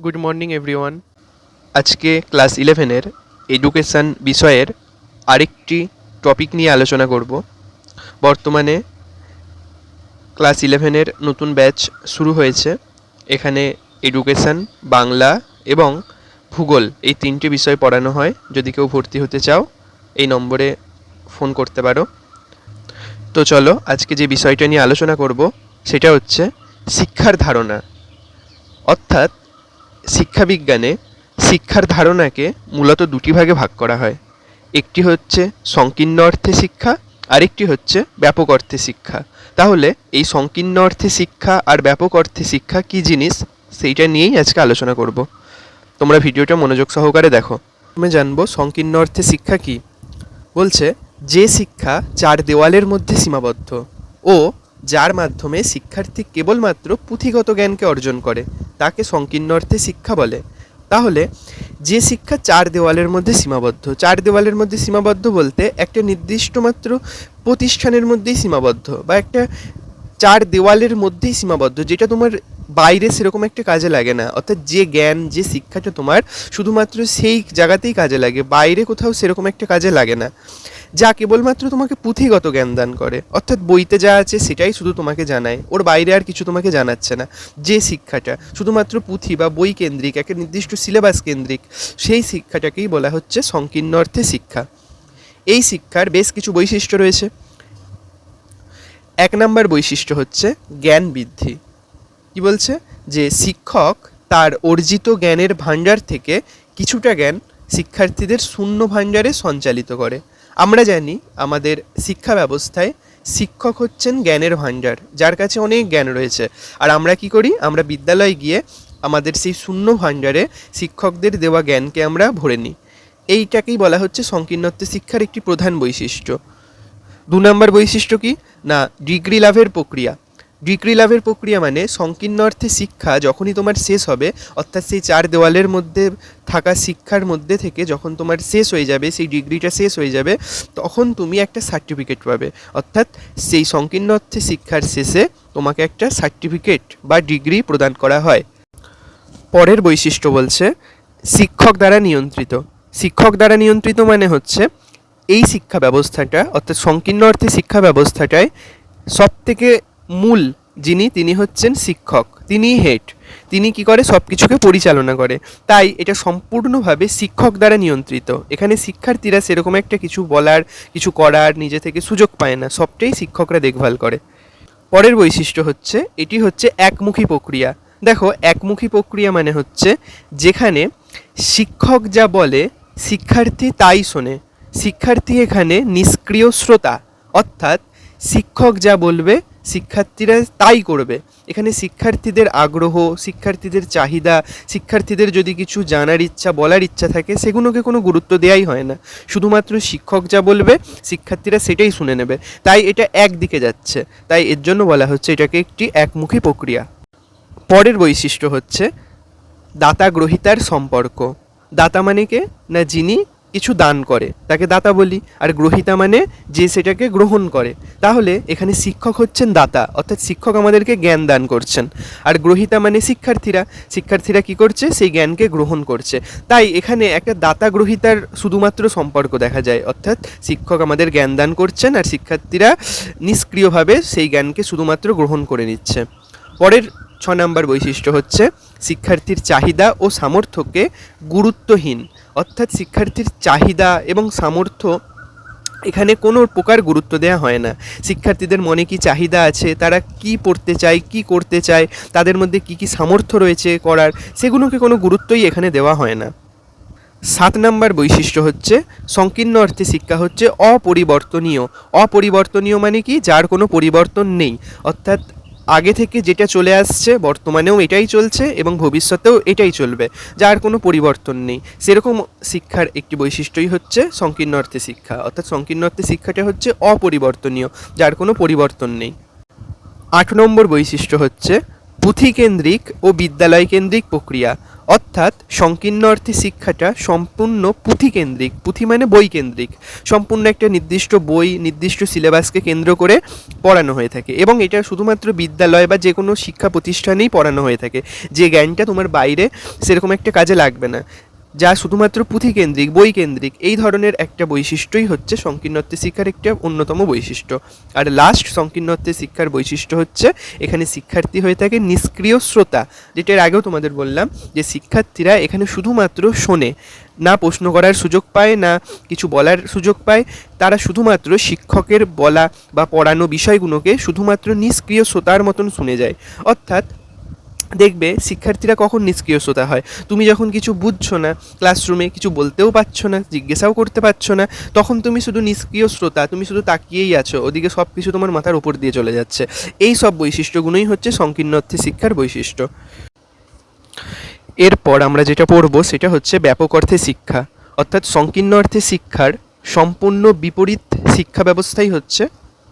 Good morning everyone. আজকে class 11-এর education বিষয়ের আরেকটি টপিক নিয়ে আলোচনা করব। বর্তমানে ক্লাস 11-এর নতুন ব্যাচ শুরু হয়েছে। এখানে এডুকেশান, বাংলা এবং ভূগোল এই তিনটে বিষয় পড়ানো হয়। যদি কেউ ভর্তি হতে চাও এই নম্বরে ফোন করতে পারো। তো চলো, আজকে যে বিষয়টা নিয়ে আলোচনা করব সেটা হচ্ছে শিক্ষার ধারণা। অর্থাৎ শিক্ষাবিজ্ঞানে শিক্ষার ধারণাকে মূলত দুটি ভাগে ভাগ করা হয়। একটি হচ্ছে সংকীর্ণ অর্থে শিক্ষা, আরেকটি হচ্ছে ব্যাপক অর্থে শিক্ষা। তাহলে এই সংকীর্ণ অর্থে শিক্ষা আর ব্যাপক অর্থে শিক্ষা কী জিনিস, সেইটা নিয়েই আজকে আলোচনা করব। তোমরা ভিডিওটা মনোযোগ সহকারে দেখো। প্রথমে জানবো সংকীর্ণ অর্থে শিক্ষা কী। বলছে যে শিক্ষা চার দেওয়ালের মধ্যে সীমাবদ্ধ ও যার মাধ্যমে শিক্ষার্থী কেবলমাত্র পুঁথিগত জ্ঞানকে অর্জন করে তাকে সংকীর্ণ অর্থে শিক্ষা বলে। তাহলে যে শিক্ষা চার দেওয়ালের মধ্যে সীমাবদ্ধ, চার দেওয়ালের মধ্যে সীমাবদ্ধ বলতে একটা নির্দিষ্ট মাত্র প্রতিষ্ঠানের মধ্যেই সীমাবদ্ধ, বা একটা চার দেওয়ালের মধ্যেই সীমাবদ্ধ, যেটা তোমার বাইরে সেরকম একটা কাজে লাগে না। অর্থাৎ যে জ্ঞান, যে শিক্ষাটা তোমার শুধুমাত্র সেই জায়গাতেই কাজে লাগে, বাইরে কোথাও সেরকম একটা কাজে লাগে না, যা কেবলমাত্র তোমাকে পুঁথিগত জ্ঞান দান করে। অর্থাৎ বইতে যা আছে সেটাই শুধু তোমাকে জানায়, ওর বাইরে আর কিছু তোমাকে জানাচ্ছে না। যে শিক্ষাটা শুধুমাত্র পুঁথি বা বই কেন্দ্রিক, একটা নির্দিষ্ট সিলেবাস কেন্দ্রিক, সেই শিক্ষাটাকেই বলা হচ্ছে সংকীর্ণ অর্থে শিক্ষা। এই শিক্ষার বেশ কিছু বৈশিষ্ট্য রয়েছে। এক নম্বর বৈশিষ্ট্য হচ্ছে জ্ঞান বৃদ্ধি। কি বলছে? যে শিক্ষক তার অর্জিত জ্ঞানের ভাণ্ডার থেকে কিছুটা জ্ঞান শিক্ষার্থীদের শূন্য ভাণ্ডারে সঞ্চালিত করে। আমরা জানি আমাদের শিক্ষা ব্যবস্থায় শিক্ষক হচ্ছেন জ্ঞানের ভাণ্ডার, যার কাছে অনেক জ্ঞান রয়েছে। আর আমরা কি করি? আমরা বিদ্যালয়ে গিয়ে আমাদের সেই শূন্য ভাণ্ডারে শিক্ষকদের দেওয়া জ্ঞানকে আমরা ভরে নিই। এইটাকেই বলা হচ্ছে সংকীর্ণত্ব শিক্ষার একটি প্রধান বৈশিষ্ট্য। দু নম্বর বৈশিষ্ট্য কি না, ডিগ্রি লাভের প্রক্রিয়া। ডিগ্রি লাভের প্রক্রিয়া মানে সংকীর্ণ অর্থে শিক্ষা যখনই তোমার শেষ হবে, অর্থাৎ সেই চার দেওয়ালের মধ্যে থাকা শিক্ষার মধ্যে থেকে যখন তোমার শেষ হয়ে যাবে, সেই ডিগ্রিটা শেষ হয়ে যাবে, তখন তুমি একটা সার্টিফিকেট পাবে। অর্থাৎ সেই সংকীর্ণ অর্থে শিক্ষার শেষে তোমাকে একটা সার্টিফিকেট বা ডিগ্রি প্রদান করা হয়। পরের বৈশিষ্ট্য বলছে শিক্ষক দ্বারা নিয়ন্ত্রিত। শিক্ষক দ্বারা নিয়ন্ত্রিত মানে হচ্ছে এই শিক্ষা ব্যবস্থাটা, অর্থাৎ সংকীর্ণ অর্থে শিক্ষা ব্যবস্থাটায় সবথেকে মূল যিনি, তিনি হচ্ছেন শিক্ষক। তিনিই হেড। তিনি কি করে? সব কিছুকে পরিচালনা করে। তাই এটা সম্পূর্ণভাবে শিক্ষক দ্বারা নিয়ন্ত্রিত। এখানে শিক্ষার্থীরা সেরকম একটা কিছু বলার, কিছু করার নিজে থেকে সুযোগ পায় না, সবটাই শিক্ষকরা দেখভাল করে। পরের বৈশিষ্ট্য হচ্ছে এটি হচ্ছে একমুখী প্রক্রিয়া। দেখো, একমুখী প্রক্রিয়া মানে হচ্ছে যেখানে শিক্ষক যা বলে শিক্ষার্থী তাই শোনে। শিক্ষার্থী এখানে নিষ্ক্রিয় শ্রোতা, অর্থাৎ শিক্ষক যা বলবে শিক্ষার্থীরা তাই করবে। এখানে শিক্ষার্থীদের আগ্রহ, শিক্ষার্থীদের চাহিদা, শিক্ষার্থীদের যদি কিছু জানার ইচ্ছা, বলার ইচ্ছা থাকে, সেগুলোকে কোনো গুরুত্ব দেওয়াই হয় না। শুধুমাত্র শিক্ষক যা বলবে শিক্ষার্থীরা সেটাই শুনে নেবে। তাই এটা একদিকে যাচ্ছে, তাই এর জন্য বলা হচ্ছে এটাকে একটি একমুখী প্রক্রিয়া। পরের বৈশিষ্ট্য হচ্ছে দাতা গ্রহীতার সম্পর্ক। দাতা মানে কে না, যিনি কিছু দান করে তাকে দাতা বলি, আর গ্রহীতা মানে যে সেটাকে গ্রহণ করে। তাহলে এখানে শিক্ষক হচ্ছেন দাতা, অর্থাৎ শিক্ষক আমাদেরকে জ্ঞান দান করছেন, আর গ্রহীতা মানে শিক্ষার্থীরা। শিক্ষার্থীরা কি করছে? সেই জ্ঞানকে গ্রহণ করছে। তাই এখানে একটা দাতা গ্রহীতার শুধুমাত্র সম্পর্ক দেখা যায়, অর্থাৎ শিক্ষক আমাদের জ্ঞান দান করছেন আর শিক্ষার্থীরা নিষ্ক্রিয়ভাবে সেই জ্ঞানকে শুধুমাত্র গ্রহণ করে নিচ্ছে। পরের 6 নম্বর বৈশিষ্ট্য হচ্ছে শিক্ষার্থীর চাহিদা ও সামর্থ্যকে গুরুত্বহীন। অর্থাৎ শিক্ষার্থীর চাহিদা এবং সামর্থ্য এখানে কোনো প্রকার গুরুত্ব দেওয়া হয় না। শিক্ষার্থীদের মনে কি চাহিদা আছে, তারা কি পড়তে চায়, কি করতে চায়, তাদের মধ্যে কি কি সামর্থ্য রয়েছে করার, সেগুলোকে কোনো গুরুত্বই এখানে দেওয়া হয় না। 7 নম্বর বৈশিষ্ট্য হচ্ছে সংকীর্ণ অর্থে শিক্ষা হচ্ছে অপরিবর্তনীয়। অপরিবর্তনীয় মানে কি? যার কোনো পরিবর্তন নেই। অর্থাৎ আগে থেকে যেটা চলে আসছে বর্তমানেও এটাই চলছে এবং ভবিষ্যতেও এটাই চলবে, যার কোনো পরিবর্তন নেই। সেরকম শিক্ষার একটি বৈশিষ্ট্যই হচ্ছে সংকীর্ণ অর্থে শিক্ষা। অর্থাৎ সংকীর্ণ অর্থে শিক্ষাটা হচ্ছে অপরিবর্তনীয়, যার কোনো পরিবর্তন নেই। 8 নম্বর বৈশিষ্ট্য হচ্ছে পুঁথিকেন্দ্রিক ও বিদ্যালয় কেন্দ্রিক প্রক্রিয়া, অর্থাৎ সংকীর্ণ অর্থে শিক্ষাটা সম্পূর্ণ পুঁথিকেন্দ্রিক। পুঁথি মানে বই কেন্দ্রিক, সম্পূর্ণ একটা নির্দিষ্ট বই, নির্দিষ্ট সিলেবাসকে কেন্দ্র করে পড়ানো হয়ে থাকে, এবং এটা শুধুমাত্র বিদ্যালয় বা যে কোনো শিক্ষা প্রতিষ্ঠানেই পড়ানো হয়ে থাকে। যে জ্ঞানটা তোমার বাইরে সেরকম একটা কাজে লাগবে না, যা শুধুমাত্র পুঁথিকেন্দ্রিক, বই কেন্দ্রিক, এই ধরনের একটা বৈশিষ্ট্যই হচ্ছে সংকীর্ণত্বে শিক্ষার একটা অন্যতম বৈশিষ্ট্য। আর লাস্ট সংকীর্ণত্বে শিক্ষার বৈশিষ্ট্য হচ্ছে এখানে শিক্ষার্থী হয়ে থাকে নিষ্ক্রিয় শ্রোতা, যেটা এর আগেও তোমাদের বললাম যে শিক্ষার্থীরা এখানে শুধুমাত্র শোনে, না প্রশ্ন করার সুযোগ পায়, না কিছু বলার সুযোগ পায়। তারা শুধুমাত্র শিক্ষকের বলা বা পড়ানো বিষয়গুলোকে শুধুমাত্র নিষ্ক্রিয় শ্রোতার মতন শুনে যায়। অর্থাৎ দেখবে শিক্ষার্থীরা কখন নিষ্ক্রিয় শ্রোতা হয়, তুমি যখন কিছু বুঝছো না, ক্লাসরুমে কিছু বলতেও পারছো না, জিজ্ঞাসাও করতে পারছো না, তখন তুমি শুধু নিষ্ক্রিয় শ্রোতা, তুমি শুধু তাকিয়েই আছো, ওদিকে সব কিছু তোমার মাথার উপর দিয়ে চলে যাচ্ছে। এই সব বৈশিষ্ট্যগুলোই হচ্ছে সংকীর্ণ অর্থে শিক্ষার বৈশিষ্ট্য। এরপর আমরা যেটা পড়ব সেটা হচ্ছে ব্যাপক অর্থে শিক্ষা, অর্থাৎ সংকীর্ণ অর্থে শিক্ষার সম্পূর্ণ বিপরীত শিক্ষা ব্যবস্থাই হচ্ছে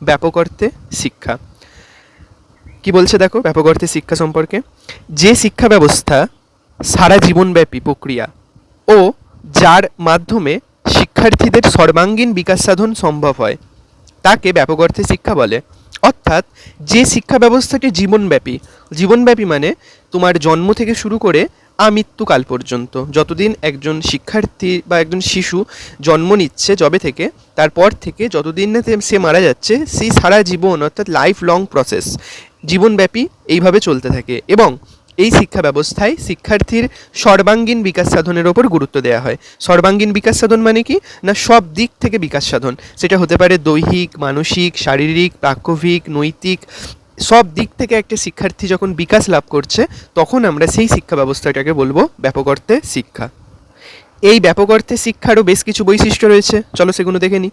ব্যাপক অর্থে শিক্ষা। কি বলছে দেখো ব্যাপক অর্থে শিক্ষা সম্পর্কে, যে শিক্ষা ব্যবস্থা সারা জীবনব্যাপী প্রক্রিয়া ও যার মাধ্যমে শিক্ষার্থীদের সর্বাঙ্গীন বিকাশ সাধন সম্ভব হয় তাকে ব্যাপক অর্থে শিক্ষা বলে। অর্থাৎ যে শিক্ষা ব্যবস্থাটি জীবনব্যাপী, জীবনব্যাপী মানে তোমার জন্ম থেকে শুরু করে আমৃত্যুকাল পর্যন্ত, যতদিন একজন শিক্ষার্থী বা একজন শিশু জন্ম নিচ্ছে যবে থেকে, তারপর থেকে যতদিন না সে মারা যাচ্ছে, সেই সারা জীবন অর্থাৎ লাইফ লং প্রসেস, জীবনব্যাপী এইভাবে চলতে থাকে। এবং এই শিক্ষা ব্যবস্থায় শিক্ষার্থীর সর্বাঙ্গীন বিকাশ সাধনের ওপর গুরুত্ব দেওয়া হয়। সর্বাঙ্গীন বিকাশ সাধন মানে কি না, সব দিক থেকে বিকাশ সাধন, সেটা হতে পারে দৈহিক, মানসিক, শারীরিক, প্রাত্যবিক, নৈতিক, সব দিক থেকে একটা শিক্ষার্থী যখন বিকাশ লাভ করছে তখন আমরা সেই শিক্ষা ব্যবস্থাটাকে বলবো ব্যাপক অর্থে শিক্ষা। এই ব্যাপক অর্থে শিক্ষারও বেশ কিছু বৈশিষ্ট্য রয়েছে, চলো সেগুলো দেখে নিই।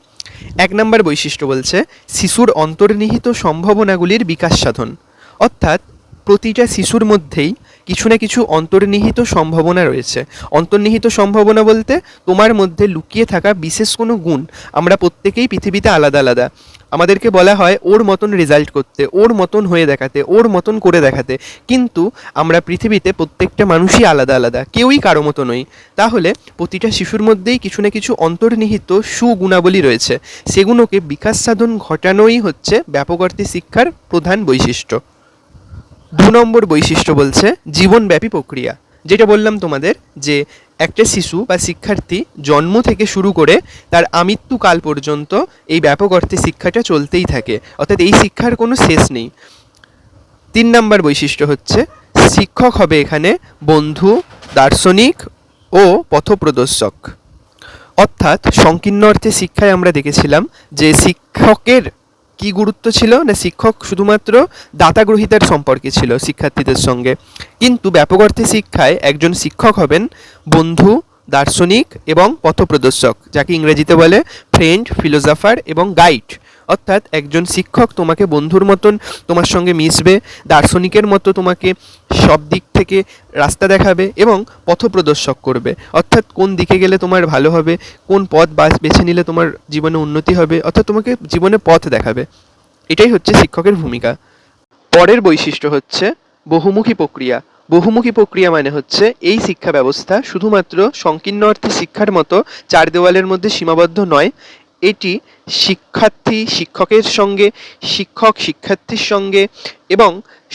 1 নম্বর বৈশিষ্ট্য বলছে শিশুর অন্তর্নিহিত সম্ভাবনাগুলির বিকাশ সাধন, অর্থাৎ প্রতিটা শিশুর মধ্যেই কিছু না কিছু অন্তর্নিহিত সম্ভাবনা রয়েছে। অন্তর্নিহিত সম্ভাবনা বলতে তোমার মধ্যে লুকিয়ে থাকা বিশেষ কোনো গুণ। আমরা প্রত্যেকেই পৃথিবীতে আলাদা আলাদা, আমাদেরকে বলা হয় ওর মতন রেজাল্ট করতে, ওর মতন হয়ে দেখাতে, ওর মতন করে দেখাতে, কিন্তু আমরা পৃথিবীতে প্রত্যেকটা মানুষই আলাদা আলাদা, কেউই কারো মতো নই। তাহলে প্রতিটা শিশুর মধ্যেই কিছু না কিছু অন্তর্নিহিত সুগুণাবলী রয়েছে, সেগুলোকে বিকাশ সাধন ঘটানোই হচ্ছে ব্যাপক অর্থে শিক্ষার প্রধান বৈশিষ্ট্য। 2 নম্বর বৈশিষ্ট্য বলছে জীবনব্যাপী প্রক্রিয়া, যেটা বললাম তোমাদের যে একটা শিশু বা শিক্ষার্থী জন্ম থেকে শুরু করে তার আমৃত্যুকাল পর্যন্ত এই ব্যাপক অর্থে শিক্ষাটা চলতেই থাকে, অর্থাৎ এই শিক্ষার কোনো শেষ নেই। 3 নম্বর বৈশিষ্ট্য হচ্ছে শিক্ষক হবে এখানে বন্ধু, দার্শনিক ও পথপ্রদর্শক। অর্থাৎ সংকীর্ণ অর্থে শিক্ষায় আমরা দেখেছিলাম যে শিক্ষকের কি গুরুত্ব ছিল না, শিক্ষক শুধুমাত্র দাতা গ্রহীতার সম্পর্কে ছিল শিক্ষার্থীদের সঙ্গে, কিন্তু ব্যাপক অর্থে শিক্ষায় একজন শিক্ষক হবেন বন্ধু, দার্শনিক এবং পথপ্রদর্শক, যাকে ইংরেজিতে বলে ফ্রেন্ড, ফিলোসফার এবং গাইড। অর্থাৎ একজন শিক্ষক তোমাকে বন্ধুর মতন তোমার সঙ্গে মিশবে, দার্শনিকের মতো তোমাকে সব দিক থেকে রাস্তা দেখাবে এবং পথপ্রদর্শক করবে, অর্থাৎ কোন দিকে গেলে তোমার ভালো হবে, কোন পথ বেছে নিলে তোমার জীবনে উন্নতি হবে, অর্থাৎ তোমাকে জীবনে পথ দেখাবে। এটাই হচ্ছে শিক্ষকের ভূমিকা। পরের বৈশিষ্ট্য হচ্ছে বহুমুখী প্রক্রিয়া। বহুমুখী প্রক্রিয়া মানে হচ্ছে এই শিক্ষা ব্যবস্থা শুধুমাত্র সংকীর্ণ অর্থে শিক্ষার মতো 4 দেওয়ালের মধ্যে সীমাবদ্ধ নয়, এটি শিক্ষার্থী শিক্ষকের সঙ্গে, শিক্ষক শিক্ষার্থীর সঙ্গে এবং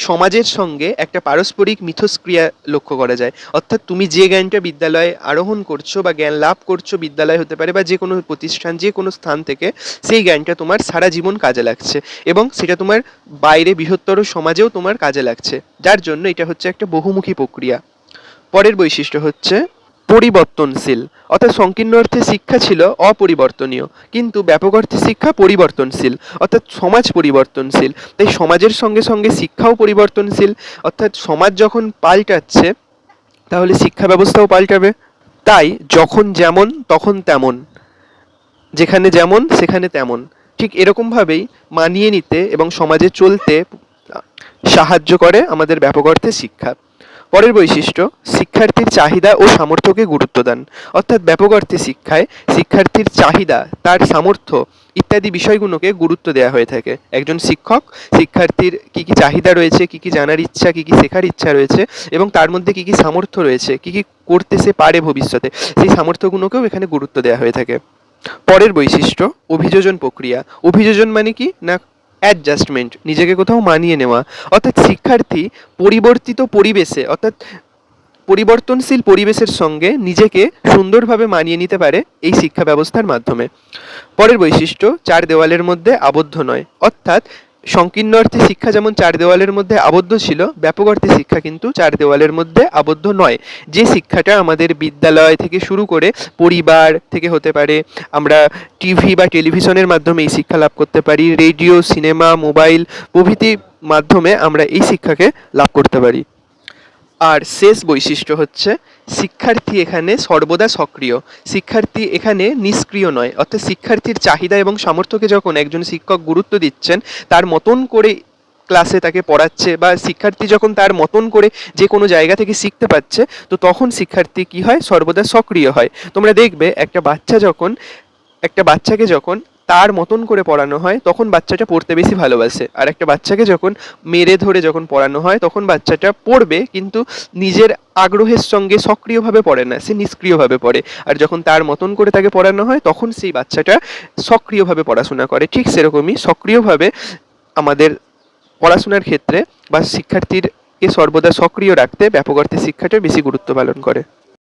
সমাজের সঙ্গে একটা পারস্পরিক মিথস্ক্রিয়া লক্ষ্য করা যায়। অর্থাৎ তুমি যে জ্ঞানটা বিদ্যালয়ে আরোহণ করছো বা জ্ঞান লাভ করছো, বিদ্যালয় হতে পারে বা যে কোনো প্রতিষ্ঠান, যে কোনো স্থান থেকে, সেই জ্ঞানটা তোমার সারা জীবন কাজে লাগছে এবং সেটা তোমার বাইরে বৃহত্তর সমাজেও তোমার কাজে লাগছে, যার জন্য এটা হচ্ছে একটা বহুমুখী প্রক্রিয়া। পরের বৈশিষ্ট্য হচ্ছে পরিবর্তনশীল, অর্থাৎ সংকীর্ণ অর্থে শিক্ষা ছিল অপরিবর্তনীয়, কিন্তু ব্যাপক অর্থে শিক্ষা পরিবর্তনশীল, অর্থাৎ সমাজ পরিবর্তনশীল, তাই সমাজের সঙ্গে সঙ্গে শিক্ষাও পরিবর্তনশীল। অর্থাৎ সমাজ যখন পাল্টাচ্ছে তাহলে শিক্ষা ব্যবস্থাও পাল্টাবে। তাই যখন যেমন তখন তেমন, যেখানে যেমন সেখানে তেমন, ঠিক এরকমভাবেই মানিয়ে নিতে এবং সমাজে চলতে সাহায্য করে আমাদের ব্যাপক অর্থে শিক্ষা। পরের বৈশিষ্ট্য, শিক্ষার্থীর চাহিদা ও সামর্থ্যকে গুরুত্ব দান। অর্থাৎ ব্যাপক অর্থে শিক্ষায় শিক্ষার্থীর চাহিদা, তার সামর্থ্য ইত্যাদি বিষয়গুলোকে গুরুত্ব দেওয়া হয়ে থাকে। একজন শিক্ষক শিক্ষার্থীর কী কী চাহিদা রয়েছে, কী কী জানার ইচ্ছা, কী কী শেখার ইচ্ছা রয়েছে এবং তার মধ্যে কী কী সামর্থ্য রয়েছে, কী কী করতে সে পারে ভবিষ্যতে, সেই সামর্থ্যগুলোকেও এখানে গুরুত্ব দেওয়া হয়ে থাকে। পরের বৈশিষ্ট্য, অভিযোজন প্রক্রিয়া। অভিযোজন মানে কি না, অ্যাডজাস্টমেন্ট, নিজেকে কোথাও মানিয়ে নেওয়া। অর্থাৎ শিক্ষার্থী পরিবর্তিত পরিবেশে, অর্থাৎ পরিবর্তনশীল পরিবেশের সঙ্গে নিজেকে সুন্দরভাবে মানিয়ে নিতে পারে এই শিক্ষা ব্যবস্থার মাধ্যমে। পরের বৈশিষ্ট্য, চার দেওয়ালের মধ্যে আবদ্ধ নয়। অর্থাৎ সংকীর্ণ অর্থে শিক্ষা যেমন চার দেওয়ালের মধ্যে আবদ্ধ ছিল, ব্যাপক অর্থে শিক্ষা কিন্তু চার দেওয়ালের মধ্যে আবদ্ধ নয়। যে শিক্ষাটা আমাদের বিদ্যালয় থেকে শুরু করে পরিবার থেকে হতে পারে, আমরা টিভি বা টেলিভিশনের মাধ্যমে এই শিক্ষা লাভ করতে পারি, রেডিও, সিনেমা, মোবাইল প্রভৃতি মাধ্যমে আমরা এই শিক্ষাকে লাভ করতে পারি। আর শেষ বৈশিষ্ট্য হচ্ছে, শিক্ষার্থী এখানে সর্বদা সক্রিয়। শিক্ষার্থী এখানে নিষ্ক্রিয় নয়। অর্থাৎ শিক্ষার্থীর চাহিদা এবং সামর্থ্যকে যখন একজন শিক্ষক গুরুত্ব দিচ্ছেন, তার মতন করে ক্লাসে তাকে পড়াচ্ছে, বা শিক্ষার্থী যখন তার মতন করে যে কোনো জায়গা থেকে শিখতে পাচ্ছে, তো তখন শিক্ষার্থী কি হয়, সর্বদা সক্রিয় হয়। তোমরা দেখবে একটা বাচ্চাকে যখন তার মতন করে পড়ানো হয়, তখন বাচ্চাটা পড়তে বেশি ভালোবাসে। আর একটা বাচ্চাকে যখন মেরে ধরে যখন পড়ানো হয়, তখন বাচ্চাটা পড়বে কিন্তু নিজের আগ্রহের সঙ্গে সক্রিয়ভাবে পড়ে না, সে নিষ্ক্রিয়ভাবে পড়ে। আর যখন তার মতন করে তাকে পড়ানো হয়, তখন সেই বাচ্চাটা সক্রিয়ভাবে পড়াশোনা করে। ঠিক সেরকমই সক্রিয়ভাবে আমাদের পড়াশোনার ক্ষেত্রে বা শিক্ষার্থীরকে সর্বদা সক্রিয় রাখতে ব্যাপক অর্থে শিক্ষাটা বেশি গুরুত্ব পালন করে।